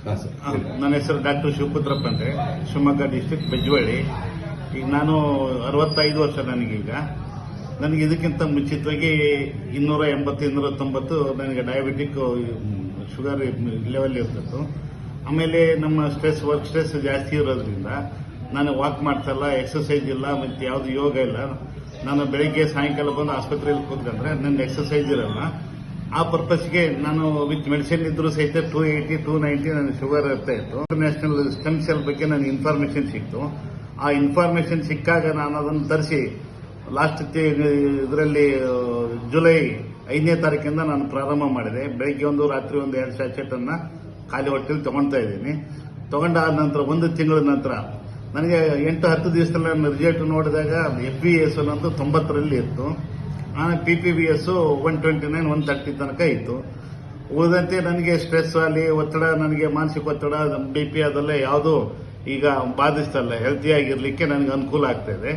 ನನ್ನ ಹೆಸರು ಡಾಕ್ಟರ್ ಶಿವಪುತ್ರಪ್ಪ ಅಂದ್ರೆ ಶಿವಮೊಗ್ಗ ಡಿಸ್ಟ್ರಿಕ್ಟ್ ಬೆಜ್ವಳ್ಳಿ. ಈಗ ನಾನು 65 ವರ್ಷ ನನಗೀಗ. ನನಗೆ ಇದಕ್ಕಿಂತ ಮುಂಚಿತವಾಗಿ 280 290 ನನಗೆ ಡಯಾಬಿಟಿಕ್ ಶುಗರ್ ಲೆವೆಲ್ ಇರ್ತಿತ್ತು. ಆಮೇಲೆ ನಮ್ಮ ವರ್ಕ್ ಸ್ಟ್ರೆಸ್ ಜಾಸ್ತಿ ಇರೋದ್ರಿಂದ ನಾನು ವಾಕ್ ಮಾಡ್ತಲ್ಲ, ಎಕ್ಸರ್ಸೈಸ್ ಇಲ್ಲ, ಮತ್ತು ಯಾವುದು ಯೋಗ ಇಲ್ಲ. ನಾನು ಬೆಳಿಗ್ಗೆ ಸಾಯಂಕಾಲ ಬಂದು ಆಸ್ಪತ್ರೆಯಲ್ಲಿ ಕೂತ್ಕೊಂಡ್ರೆ ನನ್ನ ಎಕ್ಸರ್ಸೈಸ್ ಇರಲ್ಲ. ಆ ಪರ್ಪಸ್ಗೆ ನಾನು ವಿತ್ ಮೆಡಿಸಿನ್ ಇದ್ರೂ ಸಹಿತ 280 290 ನನಗೆ ಶುಗರ್ ಇರ್ತಾ ಇತ್ತು. ಇಂಟರ್ನ್ಯಾಷನಲ್ ಸ್ಟೆಮ್ ಸೆಲ್ ಬಗ್ಗೆ ನನಗೆ ಇನ್ಫಾರ್ಮೇಶನ್ ಸಿಕ್ತು. ಆ ಇನ್ಫಾರ್ಮೇಶನ್ ಸಿಕ್ಕಾಗ ನಾನು ಅದನ್ನು ತರಿಸಿ ಲಾಸ್ಟ್ ಇದರಲ್ಲಿ ಜುಲೈ 5ನೇ ತಾರೀಕಿಂದ ನಾನು ಪ್ರಾರಂಭ ಮಾಡಿದೆ. ಬೆಳಗ್ಗೆ ಒಂದು ರಾತ್ರಿ 2 ಸ್ಯಾಚೆಟ್ ಅನ್ನ ಖಾಲಿ ಹೊಟ್ಟೆಲಿ ತಗೊಳ್ತಾ ಇದ್ದೀನಿ. ತಗೊಂಡಾದ ನಂತರ 1 ತಿಂಗಳ ನಂತರ ನನಗೆ 8-10 ದಿವಸದಲ್ಲಿ ನಾನು ರಿಸಲ್ಟ್ ನೋಡಿದಾಗ FBS ಅನ್ನೋದು 90ರಲ್ಲಿ ಇತ್ತು. PPBS 129 130 ತನಕ ಇತ್ತು. ಉಳಿದಂತೆ ನನಗೆ ಸ್ಟ್ರೆಸ್ ಅಲ್ಲಿ ಒತ್ತಡ, ನನಗೆ ಮಾನಸಿಕ ಒತ್ತಡ, BP ಅದೆಲ್ಲ ಯಾವುದು ಈಗ ಬಾಧಿಸ್ತಲ್ಲ. ಹೆಲ್ತಿಯಾಗಿರ್ಲಿಕ್ಕೆ ನನಗೆ ಅನುಕೂಲ ಆಗ್ತಾ ಇದೆ.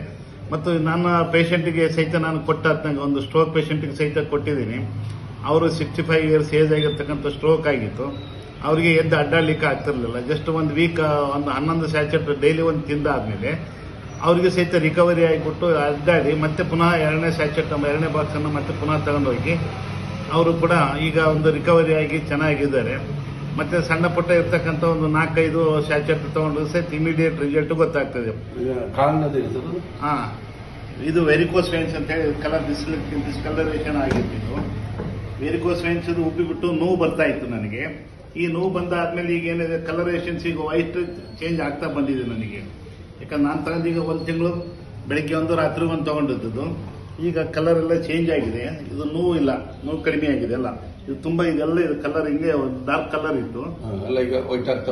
ಮತ್ತು ನನ್ನ ಪೇಷಂಟ್ಗೆ ಸಹಿತ ನಾನು ಕೊಟ್ಟಾಗ ಒಂದು ಸ್ಟ್ರೋಕ್ ಪೇಷಂಟ್ಗೆ ಸಹಿತ ಕೊಟ್ಟಿದ್ದೀನಿ. ಅವರು 65 ಇಯರ್ಸ್ ಏಜ್ ಆಗಿರ್ತಕ್ಕಂಥ ಸ್ಟ್ರೋಕ್ ಆಗಿತ್ತು. ಅವರಿಗೆ ಎದ್ದು ಅಡ್ಡಾಡ್ಲಿಕ್ಕೆ ಆಗ್ತಿರ್ಲಿಲ್ಲ. ಜಸ್ಟ್ 1 ವೀಕ್ 11 ಸ್ಯಾಚೆಟ್ ಡೈಲಿ ಒಂದು ತಿಂದಾದ್ಮೇಲೆ ಅವರಿಗೆ ಸಹಿತ ರಿಕವರಿ ಆಗಿಬಿಟ್ಟು ಅಡ್ಡಾಡಿ ಮತ್ತೆ ಪುನಃ 2ನೇ ಸ್ಯಾಚೆಟ್ 2ನೇ ಬಾಕ್ಸ್ ಅನ್ನು ಮತ್ತೆ ಪುನಃ ತಗೊಂಡೋಗಿ ಅವರು ಕೂಡ ಈಗ ಒಂದು ರಿಕವರಿ ಆಗಿ ಚೆನ್ನಾಗಿದ್ದಾರೆ. ಮತ್ತೆ ಸಣ್ಣ ಪುಟ್ಟ ಇರ್ತಕ್ಕಂಥ ಒಂದು 4-5 ಸ್ಯಾಚೆಟ್ ತಗೊಂಡು ಸಹಿತ ಇಮಿಡಿಯೇಟ್ ರಿಸಲ್ಟ್ ಗೊತ್ತಾಗ್ತದೆ. ಇದು ವೆರಿಕೋಸ್ ವೆನ್ಸ್ ಅಂತ ಹೇಳಿ ಡಿಸ್ಕಲರೇಷನ್ ಆಗಿತ್ತು. ವೆರಿಕೋಸ್ ವೆನ್ಸ್ ಇದು ಉಬ್ಬಿಬಿಟ್ಟು ನೋವು ಬರ್ತಾ ಇತ್ತು ನನಗೆ. ಈ ನೋವು ಬಂದಾದ್ಮೇಲೆ ಈಗ ಏನಿದೆ ಕಲರೇಷನ್ಸ್ ಈಗ ವೈಟ್ ಚೇಂಜ್ ಆಗ್ತಾ ಬಂದಿದೆ ನನಗೆ. ಯಾಕಂದ್ರೆ ನಾನು ತಗೊಂಡೀಗ 1 ತಿಂಗಳು ಬೆಳಿಗ್ಗೆ 1 ರಾತ್ರಿ 1 ತಗೊಂಡಿದ್ದು. ಈಗ ಕಲರ್ ಎಲ್ಲ ಚೇಂಜ್ ಆಗಿದೆ. ಇದು ನೋವು ಇಲ್ಲ, ನೋವು ಕಡಿಮೆ ಆಗಿದೆ. ಎಲ್ಲ ಇದು ತುಂಬಾ ಇದೆಲ್ಲ ಇದು ಕಲರ್ ಹಿಂಗೆ ಡಾರ್ಕ್ ಕಲರ್ ಇತ್ತು,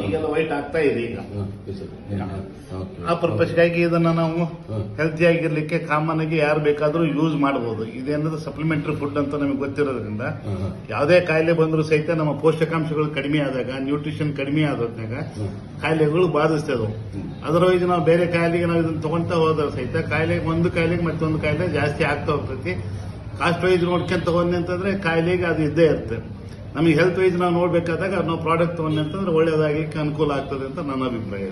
ಈಗೆಲ್ಲ ವೈಟ್ ಆಗ್ತಾ ಇದೆ ಈಗ. ಆ ಪರ್ಪಸ್ಗಾಗಿ ಇದನ್ನ ನಾವು ಹೆಲ್ತಿ ಆಗಿರ್ಲಿಕ್ಕೆ ಕಾಮನ್ ಆಗಿ ಯಾರು ಬೇಕಾದ್ರೂ ಯೂಸ್ ಮಾಡಬಹುದು. ಇದೇನದು ಸಪ್ಲಿಮೆಂಟರಿ ಫುಡ್ ಅಂತ ನಮಗೆ ಗೊತ್ತಿರೋದ್ರಿಂದ ಯಾವುದೇ ಕಾಯಿಲೆ ಬಂದರೂ ಸಹಿತ ನಮ್ಮ ಪೋಷಕಾಂಶಗಳು ಕಡಿಮೆ ಆದಾಗ, ನ್ಯೂಟ್ರಿಷನ್ ಕಡಿಮೆ ಆದಾಗ ಕಾಯಿಲೆಗಳು ಬಾಧಿಸ್ತದೆ. ಅದರವೈಸ್ ನಾವು ಬೇರೆ ಕಾಯಿಲೆಗೆ ನಾವು ಇದನ್ನ ತಗೊಂತಾ ಹೋದ್ರೆ ಸಹಿತ ಒಂದು ಕಾಯಿಲೆಗೆ ಮತ್ತೊಂದು ಕಾಯಿಲೆ ಜಾಸ್ತಿ ಆಗ್ತಾ ಹೋಗ್ತೈತಿ. ಕಾಸ್ಟ್ ವೈಸ್ ನೋಡ್ಕೊಂತ ತಗೊಂಡೆ ಅಂತಂದ್ರೆ ಕಾಯಿಲೆಗೆ ಅದು ಇದ್ದೇ ಇರುತ್ತೆ. ನಮಗೆ ಹೆಲ್ತ್ ವೈಸ್ ನಾವು ನೋಡ್ಬೇಕಾದಾಗ ನಾವು ಪ್ರಾಡಕ್ಟ್ ತಗೊಂಡೆ ಅಂತಂದ್ರೆ ಒಳ್ಳೇದಾಗಿ ಅನುಕೂಲ ಆಗ್ತದೆ ಅಂತ ನನ್ನ ಅಭಿಪ್ರಾಯ.